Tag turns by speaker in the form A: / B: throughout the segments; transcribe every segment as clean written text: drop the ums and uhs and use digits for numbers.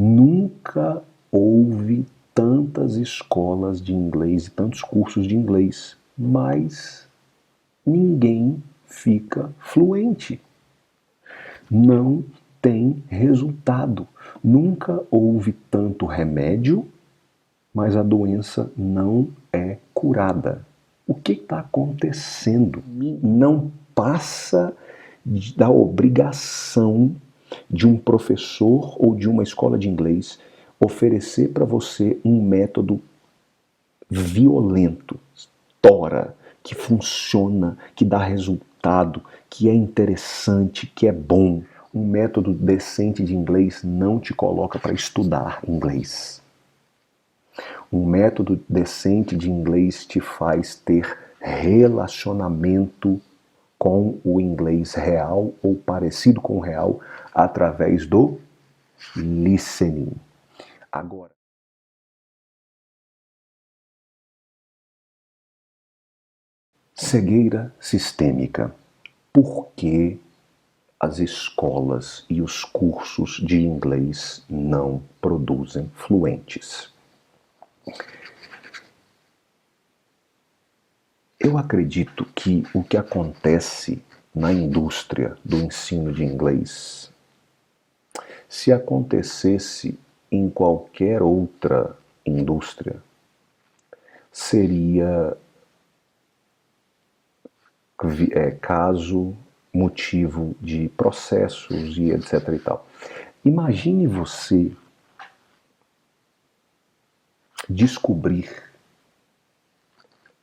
A: Nunca houve tantas escolas de inglês e tantos cursos de inglês, mas ninguém fica fluente. Não tem resultado. Nunca houve tanto remédio, mas a doença não é curada. O que está acontecendo? Não passa da obrigação de um professor ou de uma escola de inglês oferecer para você um método violento, tora, que funciona, que dá resultado, que é interessante, que é bom. Um método decente de inglês não te coloca para estudar inglês. Um método decente de inglês te faz ter relacionamento com o inglês real ou parecido com o real através do listening. Agora, cegueira sistêmica. Por que as escolas e os cursos de inglês não produzem fluentes? Eu acredito que o que acontece na indústria do ensino de inglês, se acontecesse em qualquer outra indústria, seria caso, motivo de processos e etc e tal. Imagine você descobrir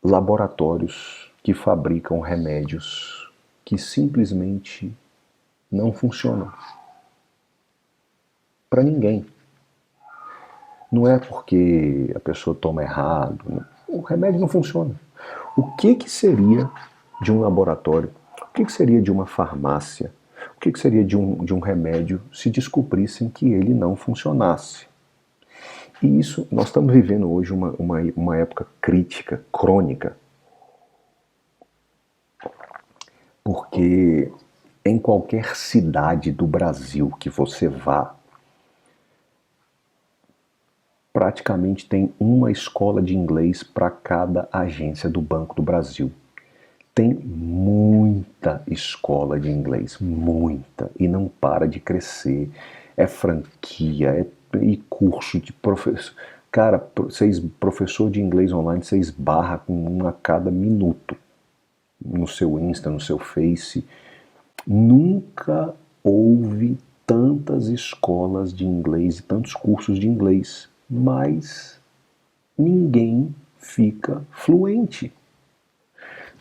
A: laboratórios que fabricam remédios que simplesmente não funcionam. Para ninguém. Não é porque a pessoa toma errado. O remédio não funciona. O que seria de um laboratório? O que seria de uma farmácia? O que seria de um remédio se descobrissem que ele não funcionasse? E isso, nós estamos vivendo hoje uma época crítica, crônica, porque em qualquer cidade do Brasil que você vá, praticamente tem uma escola de inglês para cada agência do Banco do Brasil. Tem muita escola de inglês, muita, e não para de crescer. É franquia, e curso de professor. Cara, professor de inglês online, você esbarra com um a cada minuto. No seu Insta, no seu Face. Nunca houve tantas escolas de inglês e tantos cursos de inglês, mas ninguém fica fluente.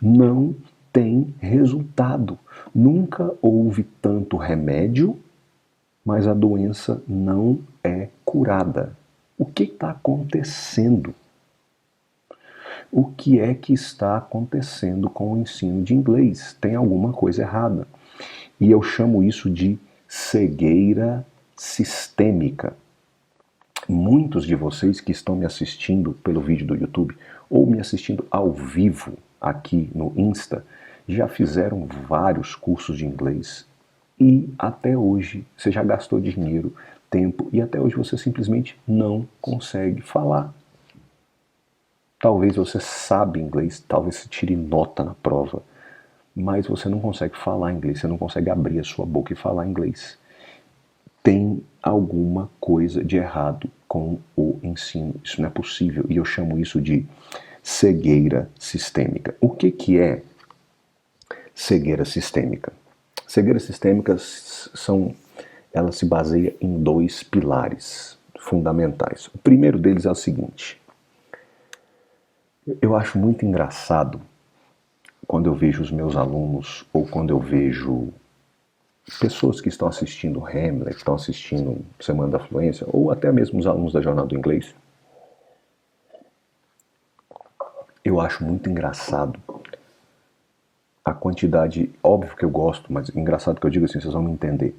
A: Não tem resultado. Nunca houve tanto remédio, mas a doença não é curada. O que está acontecendo? O que é que está acontecendo com o ensino de inglês? Tem alguma coisa errada. E eu chamo isso de cegueira sistêmica. Muitos de vocês que estão me assistindo pelo vídeo do YouTube ou me assistindo ao vivo aqui no Insta já fizeram vários cursos de inglês e até hoje você já gastou dinheiro, tempo e até hoje você simplesmente não consegue falar. Talvez você sabe inglês, talvez você tire nota na prova, mas você não consegue falar inglês, você não consegue abrir a sua boca e falar inglês. Tem alguma coisa de errado com o ensino. Isso não é possível. E eu chamo isso de cegueira sistêmica. O que é cegueira sistêmica? Cegueira sistêmica ela se baseia em dois pilares fundamentais. O primeiro deles é o seguinte. Eu acho muito engraçado quando eu vejo os meus alunos ou quando eu vejo pessoas que estão assistindo Hamlet, que estão assistindo Semana da Fluência, ou até mesmo os alunos da Jornada do Inglês. Eu acho muito engraçado a quantidade, óbvio que eu gosto, mas engraçado que eu digo assim, vocês vão me entender.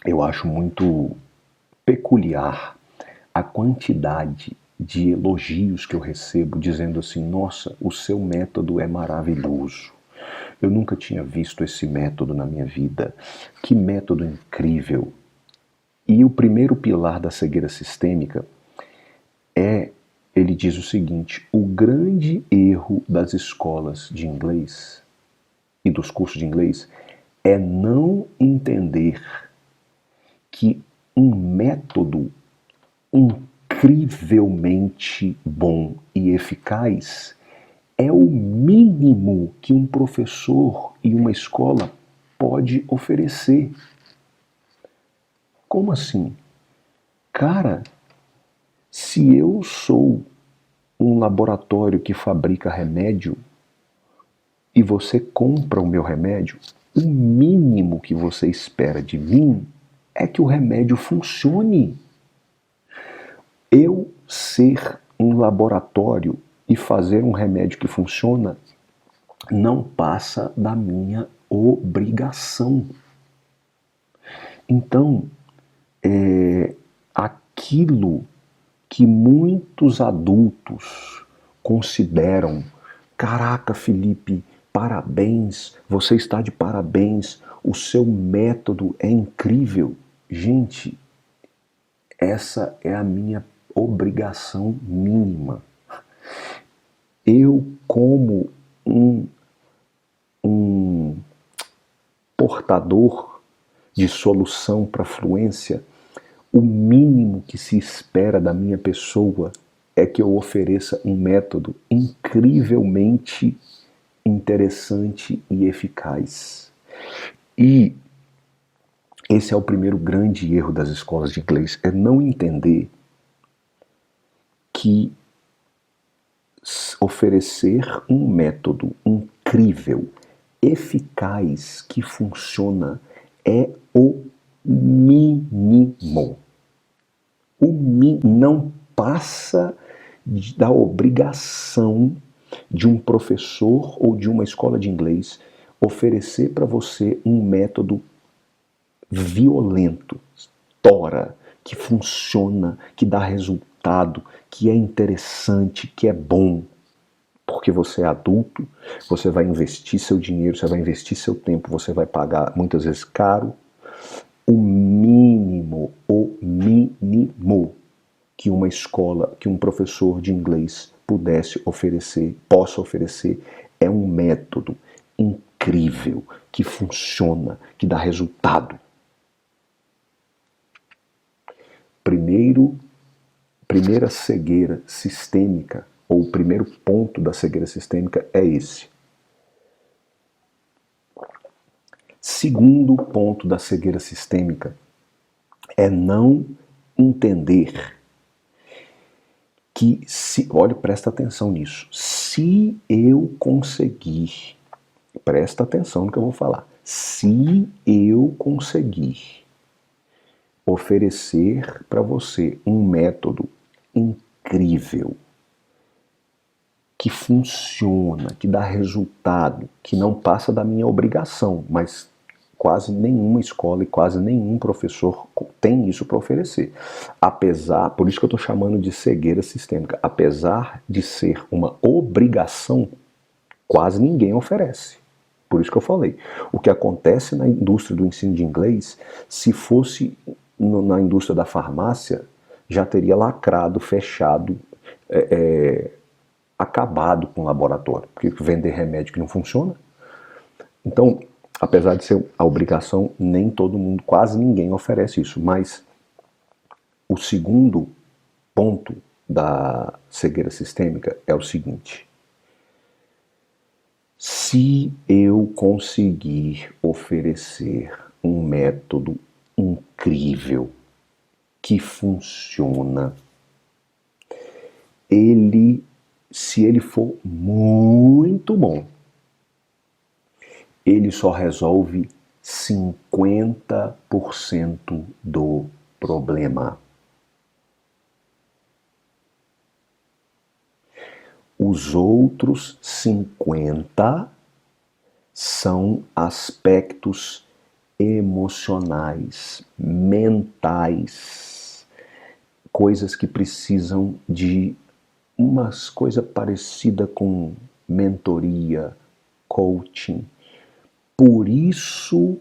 A: Eu acho muito peculiar a quantidade de elogios que eu recebo dizendo assim, nossa, o seu método é maravilhoso. Eu nunca tinha visto esse método na minha vida. Que método incrível. E o primeiro pilar da cegueira sistêmica ele diz o seguinte: o grande erro das escolas de inglês e dos cursos de inglês é não entender que um método incrivelmente bom e eficaz é o mínimo que um professor e uma escola pode oferecer. Como assim? Cara, se eu sou um laboratório que fabrica remédio e você compra o meu remédio, o mínimo que você espera de mim é que o remédio funcione. Eu ser um laboratório e fazer um remédio que funciona não passa da minha obrigação. Então, aquilo que muitos adultos consideram: caraca, Felipe, parabéns, você está de parabéns, o seu método é incrível. Gente, essa é a minha obrigação mínima. Eu, como um portador de solução para a fluência, o mínimo que se espera da minha pessoa é que eu ofereça um método incrivelmente interessante e eficaz. E esse é o primeiro grande erro das escolas de inglês, é não entender que oferecer um método incrível, eficaz, que funciona, é o mínimo. Não passa da obrigação de um professor ou de uma escola de inglês oferecer para você um método violento, tora, que funciona, que dá resultado, que é interessante, que é bom. Porque você é adulto, você vai investir seu dinheiro, você vai investir seu tempo, você vai pagar muitas vezes caro. O mínimo que uma escola, que um professor de inglês possa oferecer, é um método incrível, que funciona, que dá resultado. Primeira cegueira sistêmica, ou o primeiro ponto da cegueira sistêmica é esse. Segundo ponto da cegueira sistêmica é não entender que, olha, presta atenção nisso, se eu conseguir, presta atenção no que eu vou falar, se eu conseguir oferecer para você um método incrível, que funciona, que dá resultado, que não passa da minha obrigação, mas quase nenhuma escola e quase nenhum professor tem isso para oferecer. Por isso que eu estou chamando de cegueira sistêmica, apesar de ser uma obrigação, quase ninguém oferece. Por isso que eu falei. O que acontece na indústria do ensino de inglês, se fosse na indústria da farmácia, já teria lacrado, fechado, acabado com o laboratório, porque vender remédio que não funciona. Então, apesar de ser a obrigação, nem todo mundo, quase ninguém oferece isso. Mas o segundo ponto da cegueira sistêmica é o seguinte: se eu conseguir oferecer um método incrível que funciona, se ele for muito bom, ele só resolve 50% do problema. Os outros 50% são aspectos emocionais, mentais, coisas que precisam de umas coisas parecidas com mentoria, coaching. Por isso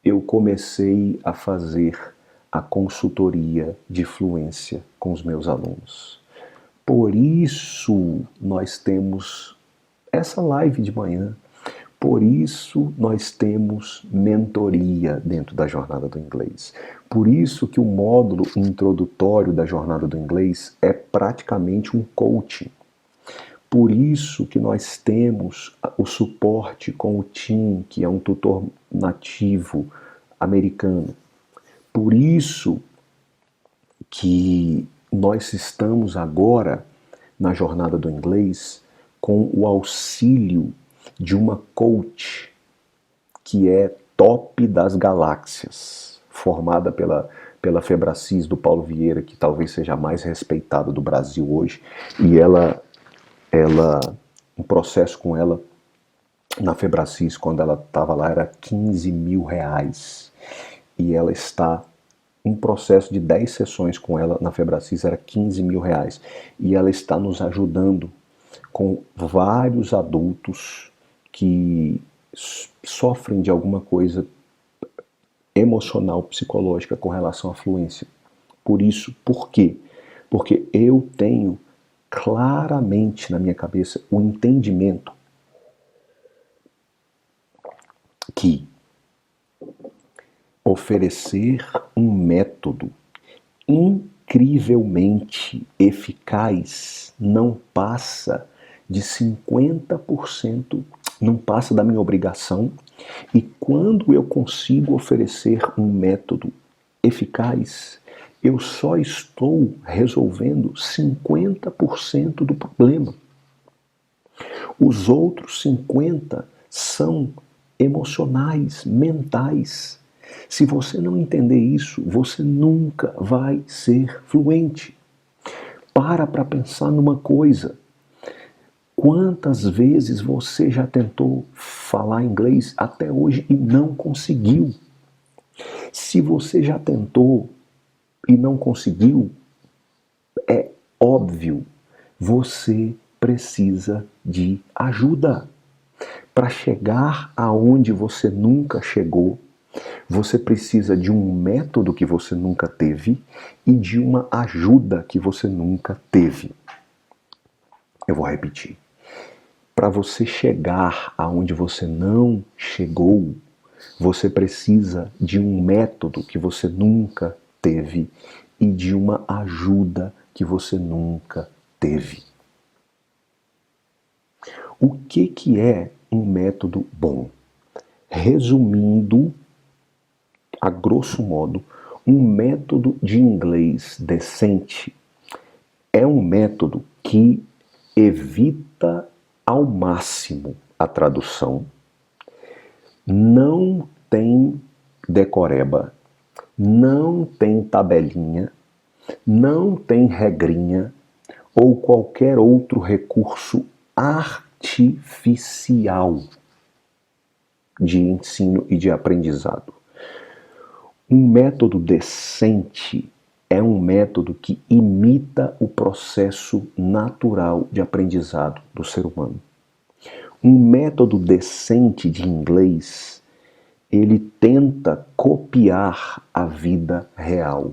A: eu comecei a fazer a consultoria de fluência com os meus alunos. Por isso nós temos essa live de manhã. Por isso nós temos mentoria dentro da Jornada do Inglês. Por isso que o módulo introdutório da Jornada do Inglês é praticamente um coaching. Por isso que nós temos o suporte com o Tim, que é um tutor nativo americano. Por isso que nós estamos agora na Jornada do Inglês com o auxílio de uma coach que é top das galáxias, formada pela Febracis do Paulo Vieira, que talvez seja a mais respeitada do Brasil hoje, e um processo com ela na Febracis, quando ela estava lá, era 15 mil reais. E ela está, um processo de 10 sessões com ela na Febracis era 15 mil reais. E ela está nos ajudando com vários adultos que sofrem de alguma coisa emocional, psicológica com relação à fluência. Por isso, por quê? Porque eu tenho claramente na minha cabeça o entendimento que oferecer um método incrivelmente eficaz não passa de 50%, não passa da minha obrigação, e quando eu consigo oferecer um método eficaz, eu só estou resolvendo 50% do problema. Os outros 50% são emocionais, mentais. Se você não entender isso, você nunca vai ser fluente. Para pensar numa coisa. Quantas vezes você já tentou falar inglês até hoje e não conseguiu? Se você já tentou e não conseguiu, é óbvio, você precisa de ajuda. Para chegar aonde você nunca chegou, você precisa de um método que você nunca teve e de uma ajuda que você nunca teve. Eu vou repetir. Para você chegar aonde você não chegou, você precisa de um método que você nunca teve e de uma ajuda que você nunca teve. O que é um método bom? Resumindo, a grosso modo, um método de inglês decente é um método que evita ao máximo a tradução, não tem decoreba, não tem tabelinha, não tem regrinha ou qualquer outro recurso artificial de ensino e de aprendizado. Um método decente é um método que imita o processo natural de aprendizado do ser humano. Um método decente de inglês, ele tenta copiar a vida real.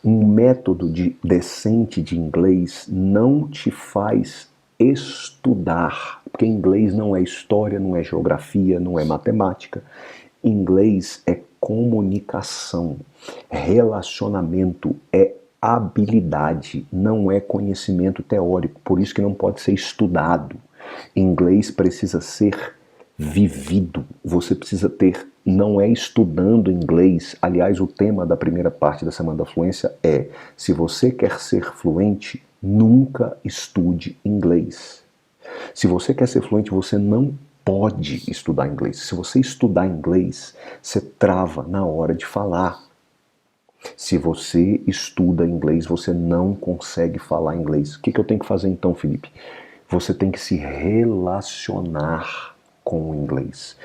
A: Um método decente de inglês não te faz estudar, porque inglês não é história, não é geografia, não é matemática. Inglês é comunicação, relacionamento, é habilidade, não é conhecimento teórico, por isso que não pode ser estudado. Inglês precisa ser vivido, você precisa ter, não é estudando inglês. Aliás, o tema da primeira parte da Semana da Fluência é: se você quer ser fluente, nunca estude inglês. Se você quer ser fluente, você não pode estudar inglês. Se você estudar inglês, você trava na hora de falar. Se você estuda inglês, você não consegue falar inglês. O que eu tenho que fazer então, Felipe? Você tem que se relacionar com o inglês.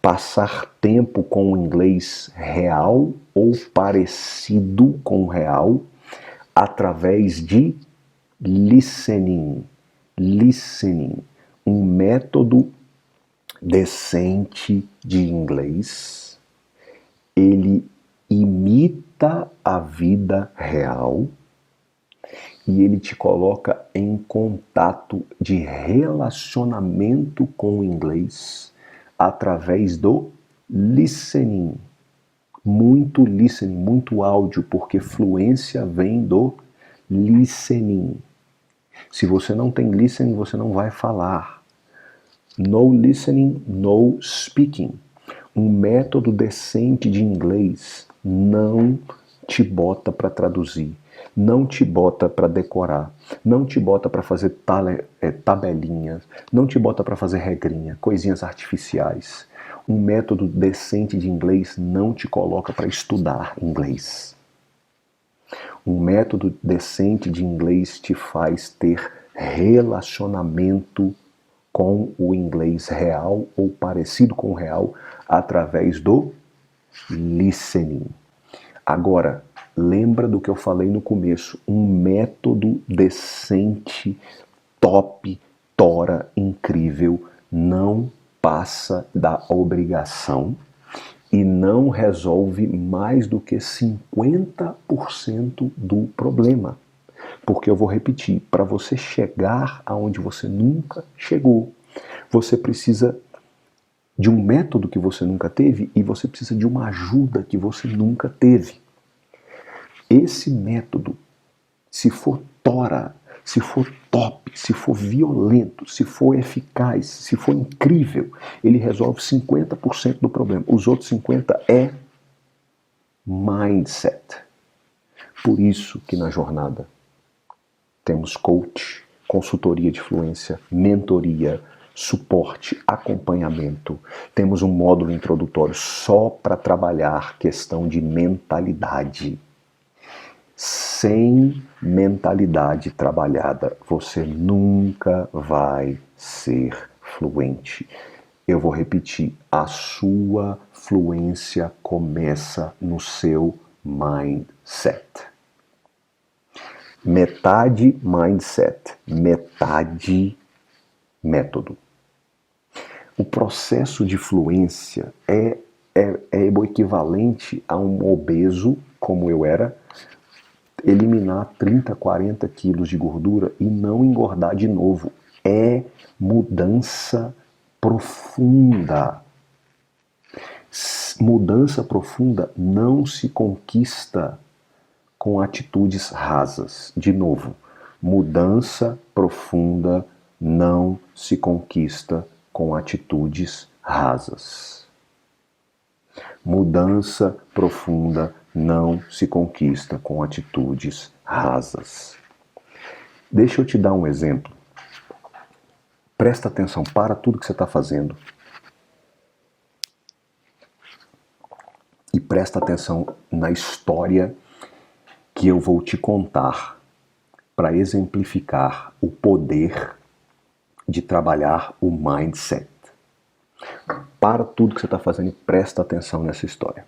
A: Passar tempo com o inglês real ou parecido com o real através de listening. Listening, um método decente de inglês, ele imita a vida real e ele te coloca em contato de relacionamento com o inglês através do listening. Muito listening, muito áudio, porque fluência vem do listening. Se você não tem listening, você não vai falar. No listening, no speaking. Um método decente de inglês não te bota para traduzir, não te bota para decorar, não te bota para fazer tabelinhas, não te bota para fazer regrinha, coisinhas artificiais. Um método decente de inglês não te coloca para estudar inglês. Um método decente de inglês te faz ter relacionamento com o inglês real ou parecido com o real através do listening. Agora, lembra do que eu falei no começo, um método decente, top, tora, incrível, não passa da obrigação e não resolve mais do que 50% do problema. Porque eu vou repetir, para você chegar aonde você nunca chegou, você precisa de um método que você nunca teve e você precisa de uma ajuda que você nunca teve. Esse método, se for tora, se for top, se for violento, se for eficaz, se for incrível, ele resolve 50% do problema. Os outros 50% é mindset. Por isso que na jornada temos coach, consultoria de fluência, mentoria, suporte, acompanhamento. Temos um módulo introdutório só para trabalhar questão de mentalidade. Sem mentalidade trabalhada, você nunca vai ser fluente. Eu vou repetir, a sua fluência começa no seu mindset. Metade mindset, metade método. O processo de fluência é o equivalente a um obeso, como eu era, eliminar 30, 40 quilos de gordura e não engordar de novo. É mudança profunda. Mudança profunda não se conquista com atitudes rasas. De novo, mudança profunda não se conquista com atitudes rasas. Mudança profunda não se conquista com atitudes rasas. Deixa eu te dar um exemplo. Presta atenção, para tudo que você está fazendo. E presta atenção na história que eu vou te contar para exemplificar o poder de trabalhar o mindset. Para tudo que você está fazendo e presta atenção nessa história.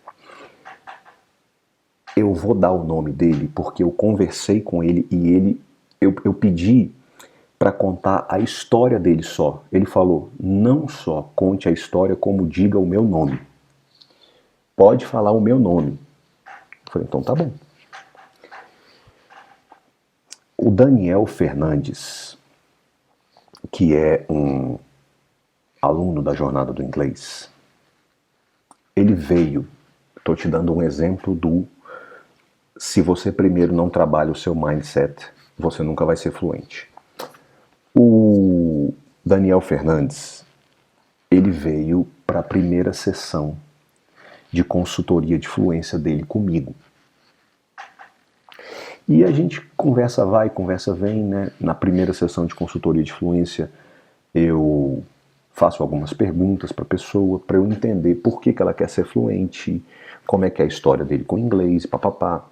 A: Eu vou dar o nome dele porque eu conversei com ele e eu pedi para contar a história dele só. Ele falou, não só conte a história como diga o meu nome. Pode falar o meu nome. Eu falei, então tá bom. O Daniel Fernandes, que é um aluno da Jornada do Inglês, ele veio, estou te dando um exemplo do se você primeiro não trabalha o seu mindset, você nunca vai ser fluente. O Daniel Fernandes, ele veio para a primeira sessão de consultoria de fluência dele comigo. E a gente conversa vai, conversa vem, né? Na primeira sessão de consultoria de fluência, eu faço algumas perguntas para a pessoa, para eu entender por que ela quer ser fluente, como é que é a história dele com o inglês, papapá.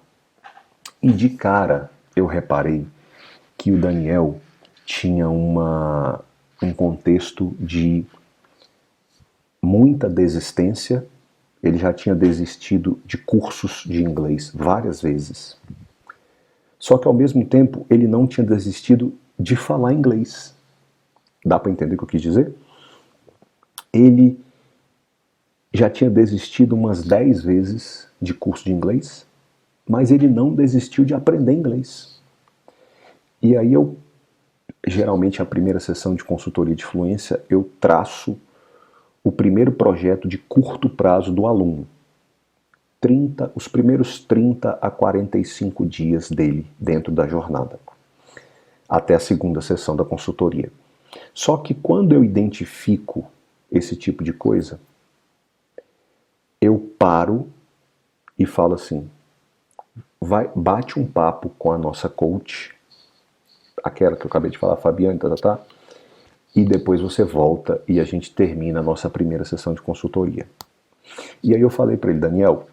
A: E de cara, eu reparei que o Daniel tinha um contexto de muita desistência. Ele já tinha desistido de cursos de inglês várias vezes. Só que ao mesmo tempo, ele não tinha desistido de falar inglês. Dá para entender o que eu quis dizer? Ele já tinha desistido umas 10 vezes de curso de inglês, mas ele não desistiu de aprender inglês. E aí geralmente a primeira sessão de consultoria de fluência, eu traço o primeiro projeto de curto prazo do aluno. Os primeiros 30 a 45 dias dele dentro da jornada, até a segunda sessão da consultoria. Só que quando eu identifico esse tipo de coisa, eu paro e falo assim, bate um papo com a nossa coach, aquela que eu acabei de falar, Fabiane, e depois você volta e a gente termina a nossa primeira sessão de consultoria. E aí eu falei para ele, Daniel,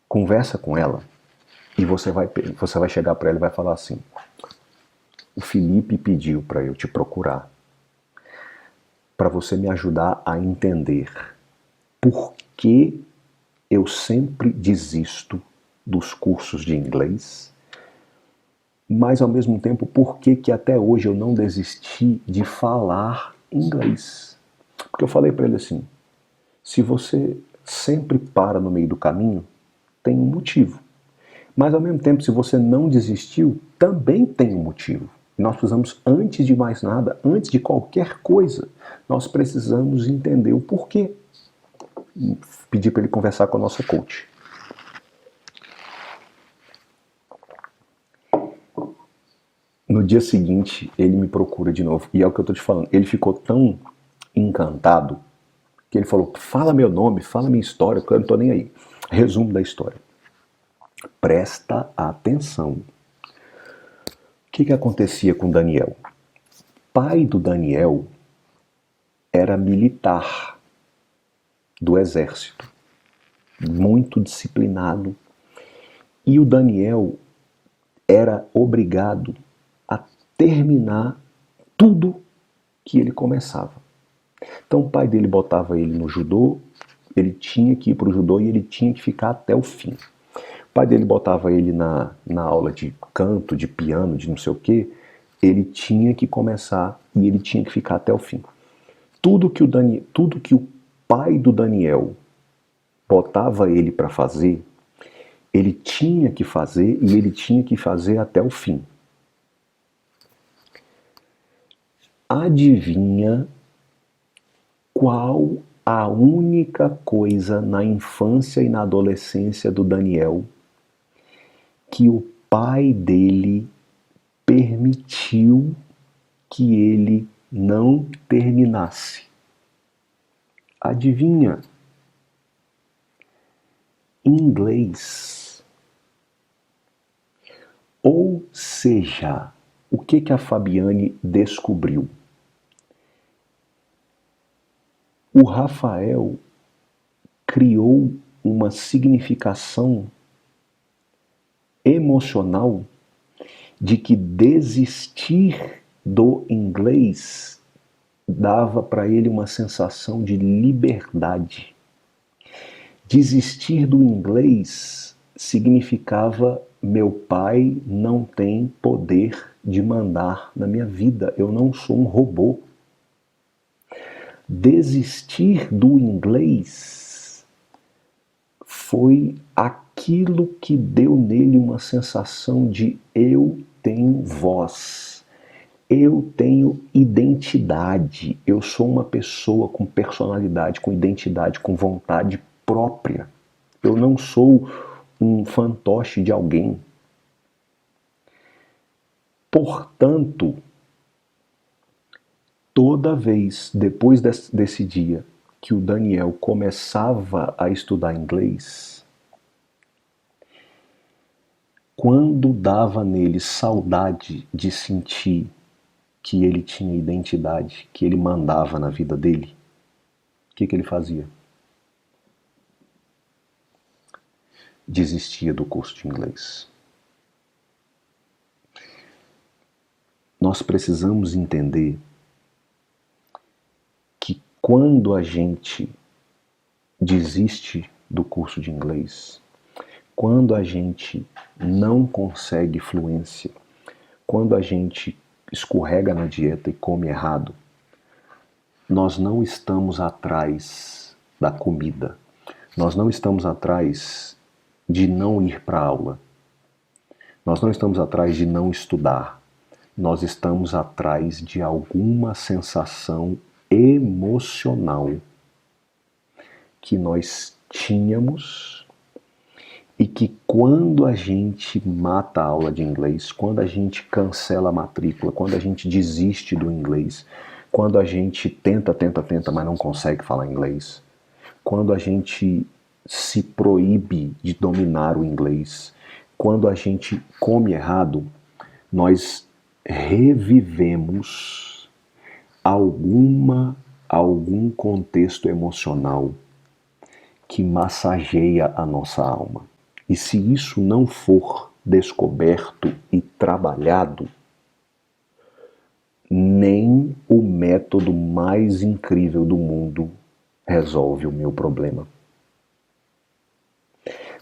A: conversa com ela e você vai chegar para ela e vai falar assim, o Felipe pediu para eu te procurar, para você me ajudar a entender por que eu sempre desisto dos cursos de inglês, mas ao mesmo tempo, por que até hoje eu não desisti de falar inglês? Porque eu falei para ele assim, se você sempre para no meio do caminho, tem um motivo. Mas ao mesmo tempo, se você não desistiu, também tem um motivo. Nós precisamos, antes de mais nada, antes de qualquer coisa, nós precisamos entender o porquê. Pedir para ele conversar com a nossa coach. No dia seguinte, ele me procura de novo. E é o que eu estou te falando. Ele ficou tão encantado que ele falou, fala meu nome, fala minha história, porque eu não estou nem aí. Resumo da história. Presta atenção. O que acontecia com Daniel? O pai do Daniel era militar do exército, muito disciplinado, e o Daniel era obrigado a terminar tudo que ele começava. Então o pai dele botava ele no judô, ele tinha que ir para o judô e ele tinha que ficar até o fim. O pai dele botava ele na aula de canto, de piano, de não sei o quê, ele tinha que começar e ele tinha que ficar até o fim. Tudo que o pai do Daniel botava ele para fazer, ele tinha que fazer e ele tinha que fazer até o fim. Adivinha qual a única coisa na infância e na adolescência do Daniel que o pai dele permitiu que ele não terminasse? Adivinha? Inglês. Ou seja, o que a Fabiane descobriu? O Rafael criou uma significação emocional de que desistir do inglês dava para ele uma sensação de liberdade. Desistir do inglês significava meu pai não tem poder de mandar na minha vida, eu não sou um robô. Desistir do inglês foi aquilo que deu nele uma sensação de eu tenho voz, eu tenho identidade, eu sou uma pessoa com personalidade, com identidade, com vontade própria. Eu não sou um fantoche de alguém. Portanto, toda vez depois desse dia que o Daniel começava a estudar inglês, quando dava nele saudade de sentir que ele tinha identidade, que ele mandava na vida dele, o que ele fazia? Desistia do curso de inglês. Nós precisamos entender que quando a gente desiste do curso de inglês, quando a gente não consegue fluência, quando a gente escorrega na dieta e come errado, nós não estamos atrás da comida. Nós não estamos atrás de não ir para a aula. Nós não estamos atrás de não estudar. Nós estamos atrás de alguma sensação emocional que nós tínhamos e que quando a gente mata a aula de inglês, quando a gente cancela a matrícula, quando a gente desiste do inglês, quando a gente tenta, mas não consegue falar inglês, quando a gente se proíbe de dominar o inglês, quando a gente come errado, nós revivemos algum contexto emocional que massageia a nossa alma. E se isso não for descoberto e trabalhado, nem o método mais incrível do mundo resolve o meu problema.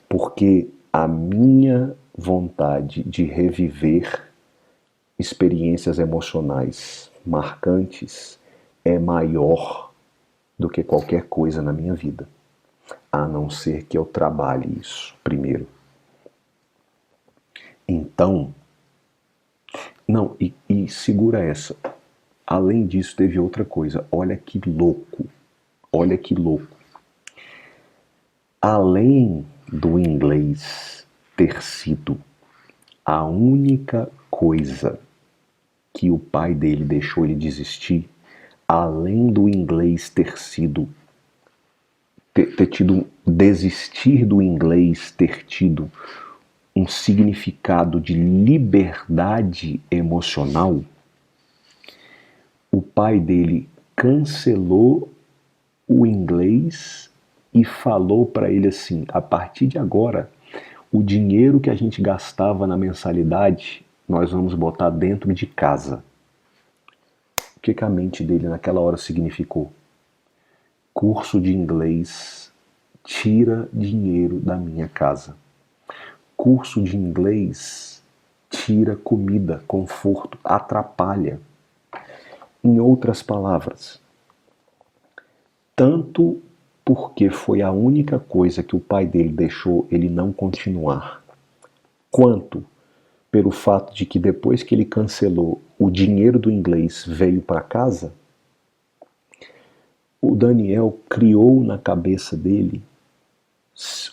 A: Porque a minha vontade de reviver experiências emocionais marcantes é maior do que qualquer coisa na minha vida, a não ser que eu trabalhe isso primeiro. Então, não, e segura essa. Além disso, teve outra coisa. Olha que louco. Olha que louco. Além do inglês ter sido a única coisa que o pai dele deixou ele desistir, além do inglês ter tido desistir do inglês ter tido um significado de liberdade emocional, o pai dele cancelou o inglês e falou para ele assim: a partir de agora, o dinheiro que a gente gastava na mensalidade, nós vamos botar dentro de casa. O que a mente dele naquela hora significou? Curso de inglês tira dinheiro da minha casa. Curso de inglês tira comida, conforto, atrapalha. Em outras palavras, tanto porque foi a única coisa que o pai dele deixou ele não continuar, quanto pelo fato de que depois que ele cancelou, o dinheiro do inglês veio para casa, o Daniel criou na cabeça dele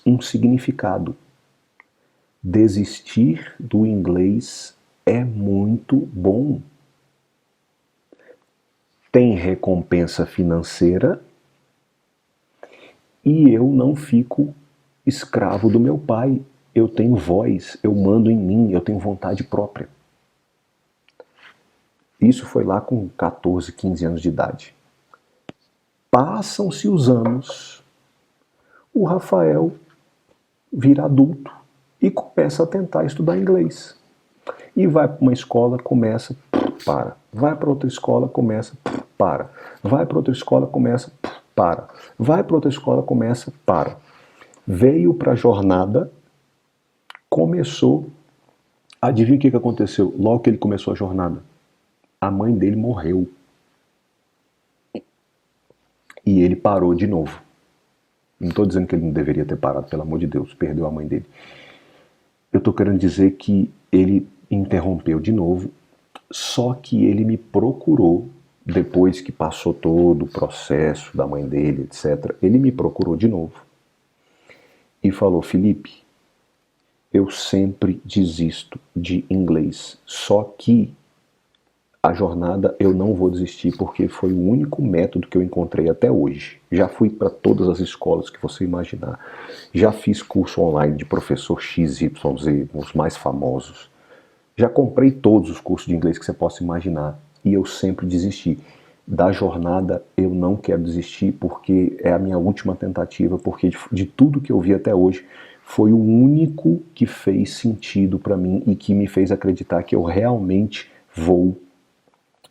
A: um significado. Desistir do inglês é muito bom. Tem recompensa financeira e eu não fico escravo do meu pai. Eu tenho voz, eu mando em mim, eu tenho vontade própria. Isso foi lá com 14, 15 anos de idade. Passam-se os anos, o Rafael vira adulto e começa a tentar estudar inglês. E vai para uma escola, começa, para. Vai para outra escola, começa, para. Vai para outra escola, começa, para. Vai para outra escola, começa, para. Veio para a jornada, começou. Adivinha o que aconteceu? Logo que ele começou a jornada, a mãe dele morreu. E ele parou de novo. Não estou dizendo que ele não deveria ter parado, pelo amor de Deus, perdeu a mãe dele. Eu estou querendo dizer que ele interrompeu de novo, só que ele me procurou, depois que passou todo o processo da mãe dele, etc., ele me procurou de novo e falou: Felipe, eu sempre desisto de inglês, só que a jornada eu não vou desistir porque foi o único método que eu encontrei até hoje. Já fui para todas as escolas que você imaginar. Já fiz curso online de professor XYZ, os mais famosos. Já comprei todos os cursos de inglês que você possa imaginar e eu sempre desisti. Da jornada eu não quero desistir porque é a minha última tentativa, porque de tudo que eu vi até hoje foi o único que fez sentido para mim e que me fez acreditar que eu realmente vou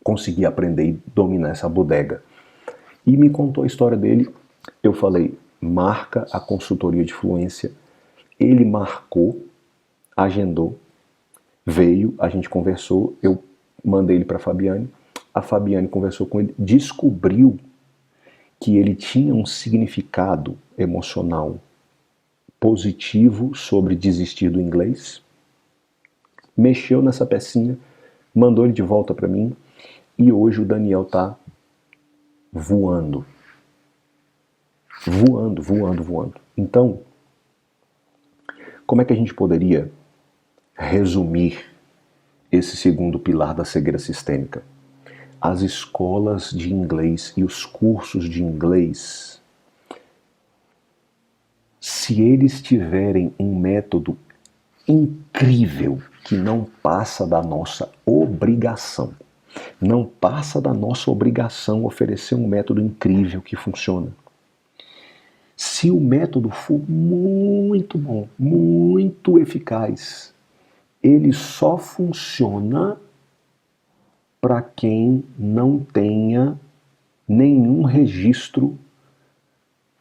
A: conseguir aprender e dominar essa bodega. E me contou a história dele. Eu falei: marca a consultoria de fluência. Ele marcou, agendou, veio, a gente conversou, eu mandei ele para a Fabiane conversou com ele, descobriu que ele tinha um significado emocional positivo sobre desistir do inglês, mexeu nessa pecinha, mandou ele de volta para mim e hoje o Daniel tá voando. Voando, voando, voando. Então, como é que a gente poderia resumir esse segundo pilar da cegueira sistêmica? As escolas de inglês e os cursos de inglês, se eles tiverem um método incrível que não passa da nossa obrigação, não passa da nossa obrigação oferecer um método incrível que funciona. Se o método for muito bom, muito eficaz, ele só funciona para quem não tenha nenhum registro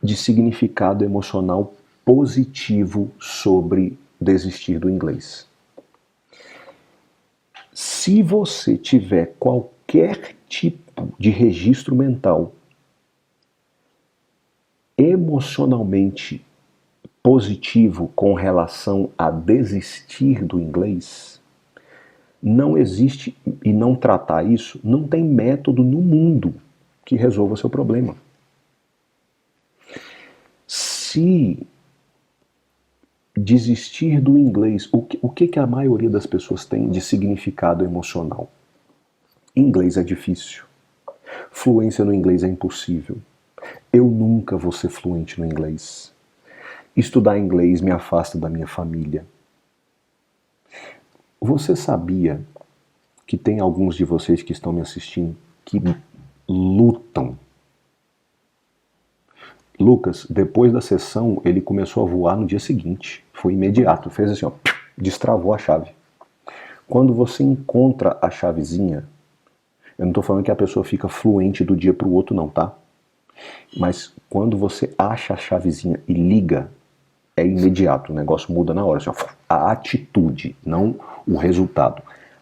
A: de significado emocional positivo sobre desistir do inglês. Se você tiver qualquer tipo de registro mental emocionalmente positivo com relação a desistir do inglês, não existe, e não tratar isso, não tem método no mundo que resolva seu problema. Se desistir do inglês, o que a maioria das pessoas tem de significado emocional? Inglês é difícil. Fluência no inglês é impossível. Eu nunca vou ser fluente no inglês. Estudar inglês me afasta da minha família. Você sabia que tem alguns de vocês que estão me assistindo que lutam? Lucas, depois da sessão, ele começou a voar no dia seguinte. Foi imediato, fez assim, ó, destravou a chave. Quando você encontra a chavezinha, eu não estou falando que a pessoa fica fluente do dia para o outro não, tá? Mas quando você acha a chavezinha e liga, é imediato, o negócio muda na hora. Assim, ó, a atitude, não o resultado.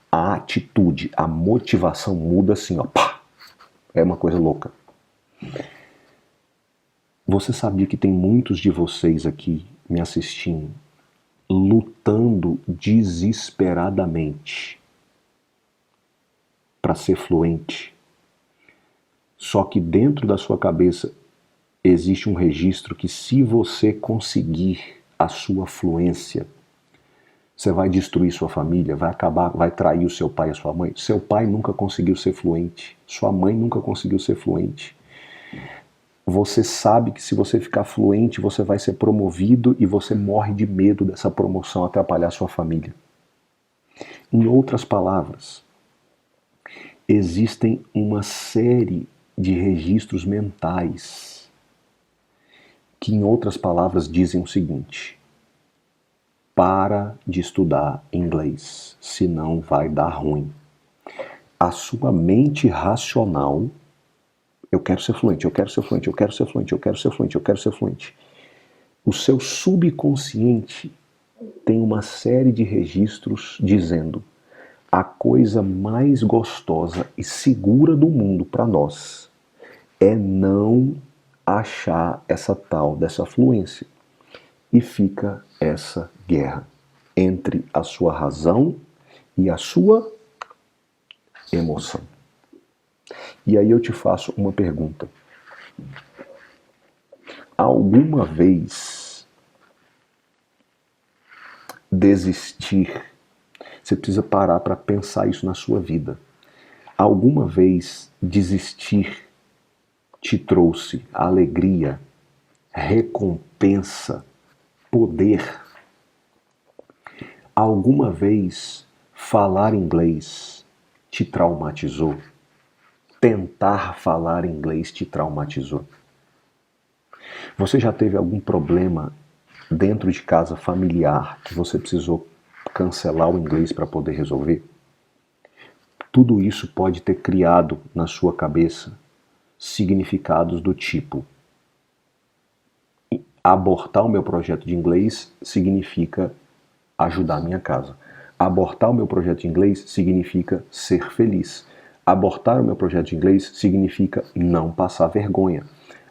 A: A atitude, a motivação muda assim, ó, pá! É uma coisa louca. Você sabia que tem muitos de vocês aqui me assistindo lutando desesperadamente para ser fluente? Só que dentro da sua cabeça existe um registro que, se você conseguir a sua fluência, você vai destruir sua família, vai acabar, vai trair o seu pai e a sua mãe. Seu pai nunca conseguiu ser fluente, sua mãe nunca conseguiu ser fluente. Você sabe que se você ficar fluente, você vai ser promovido e você morre de medo dessa promoção atrapalhar sua família. Em outras palavras, existem uma série de registros mentais que, em outras palavras, dizem o seguinte: para de estudar inglês, senão vai dar ruim. A sua mente racional, eu quero ser fluente, eu quero ser fluente, eu quero ser fluente, eu quero ser fluente, eu quero ser fluente. O seu subconsciente tem uma série de registros dizendo: a coisa mais gostosa e segura do mundo para nós é não achar essa tal dessa fluência. E fica essa guerra entre a sua razão e a sua emoção. E aí eu te faço uma pergunta. Alguma vez desistir, você precisa parar para pensar isso na sua vida. Alguma vez desistir te trouxe alegria, recompensa, poder? Alguma vez falar inglês te traumatizou? Tentar falar inglês te traumatizou? Você já teve algum problema dentro de casa familiar que você precisou cancelar o inglês para poder resolver? Tudo isso pode ter criado na sua cabeça significados do tipo: abortar o meu projeto de inglês significa ajudar a minha casa. Abortar o meu projeto de inglês significa ser feliz. Abortar o meu projeto de inglês significa não passar vergonha.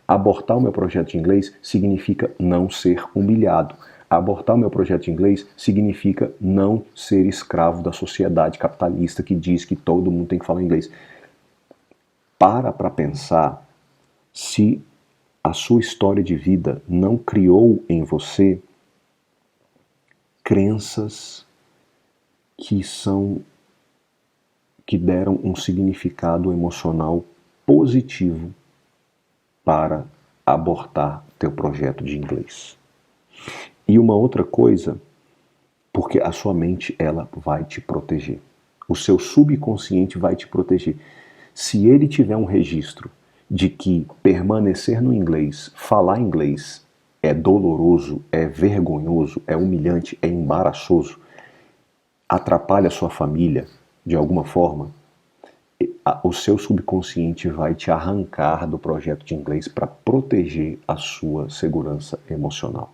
A: Abortar o meu projeto de inglês significa não ser humilhado. Abortar o meu projeto de inglês significa não ser escravo da sociedade capitalista que diz que todo mundo tem que falar inglês. Para pensar se a sua história de vida não criou em você crenças que deram um significado emocional positivo para abortar teu projeto de inglês. E uma outra coisa, porque a sua mente ela vai te proteger. O seu subconsciente vai te proteger. Se ele tiver um registro de que permanecer no inglês, falar inglês é doloroso, é vergonhoso, é humilhante, é embaraçoso, atrapalha a sua família de alguma forma, o seu subconsciente vai te arrancar do projeto de inglês para proteger a sua segurança emocional.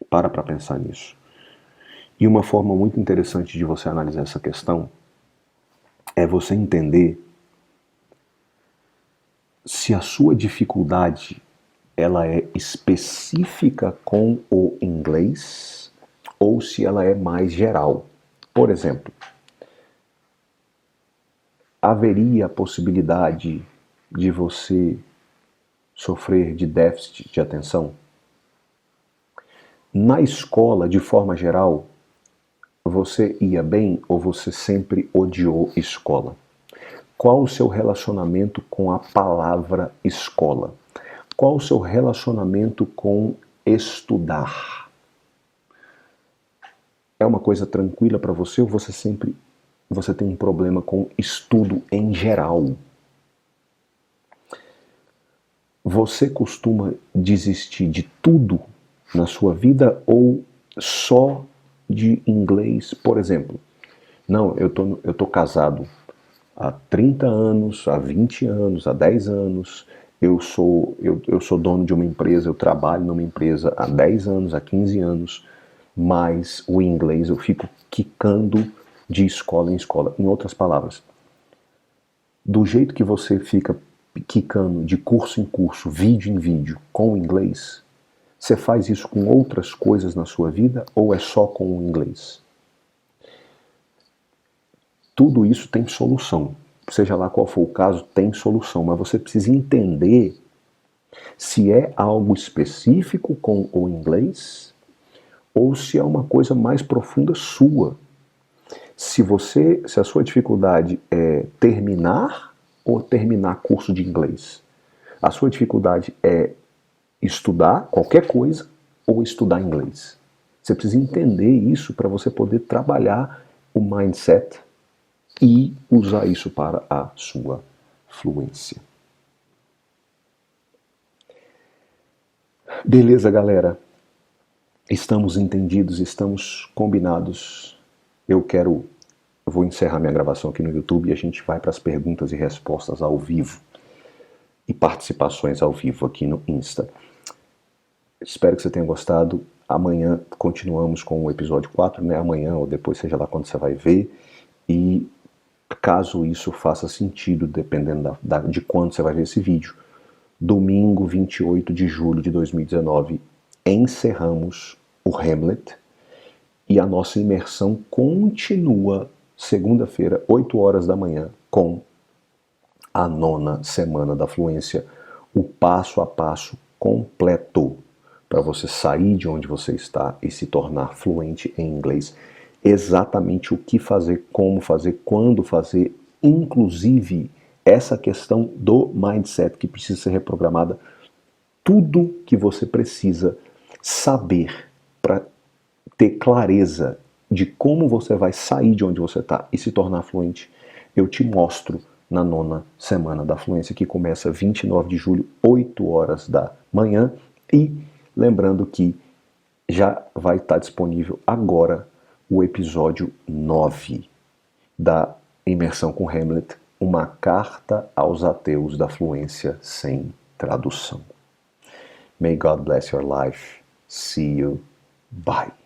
A: Para pensar nisso. E uma forma muito interessante de você analisar essa questão é você entender se a sua dificuldade ela é específica com o inglês ou se ela é mais geral. Por exemplo, haveria a possibilidade de você sofrer de déficit de atenção? Na escola, de forma geral, você ia bem ou você sempre odiou escola? Qual o seu relacionamento com a palavra escola? Qual o seu relacionamento com estudar? É uma coisa tranquila para você ou você tem um problema com estudo em geral? Você costuma desistir de tudo na sua vida ou só de inglês? Por exemplo, não, eu tô casado há 30 anos, há 20 anos, há 10 anos, eu sou dono de uma empresa, eu trabalho numa empresa há 10 anos, há 15 anos, mas o inglês eu fico quicando de escola em escola. Em outras palavras, do jeito que você fica quicando de curso em curso, vídeo em vídeo, com o inglês, você faz isso com outras coisas na sua vida ou é só com o inglês? Tudo isso tem solução. Seja lá qual for o caso, tem solução. Mas você precisa entender se é algo específico com o inglês ou se é uma coisa mais profunda sua. Se a sua dificuldade é terminar ou terminar curso de inglês. A sua dificuldade é estudar qualquer coisa ou estudar inglês. Você precisa entender isso para você poder trabalhar o mindset e usar isso para a sua fluência. Beleza, galera? Estamos entendidos, estamos combinados. Eu vou encerrar minha gravação aqui no YouTube e a gente vai para as perguntas e respostas ao vivo e participações ao vivo aqui no Insta. Espero que você tenha gostado. Amanhã continuamos com o episódio 4, né? Amanhã ou depois, seja lá quando você vai ver. E caso isso faça sentido, dependendo de quando você vai ver esse vídeo, domingo 28 de julho de 2019, encerramos o Hamlet e a nossa imersão continua segunda-feira, 8 horas da manhã, com a 9ª semana da fluência, o passo a passo completo para você sair de onde você está e se tornar fluente em inglês. Exatamente o que fazer, como fazer, quando fazer, inclusive essa questão do mindset que precisa ser reprogramada, tudo que você precisa saber para ter clareza de como você vai sair de onde você está e se tornar fluente, eu te mostro na 9ª semana da fluência, que começa 29 de julho, 8 horas da manhã. E lembrando que já vai estar disponível agora o episódio 9 da imersão com Hamlet, uma carta aos ateus da fluência sem tradução. May God bless your life. See you. Bye.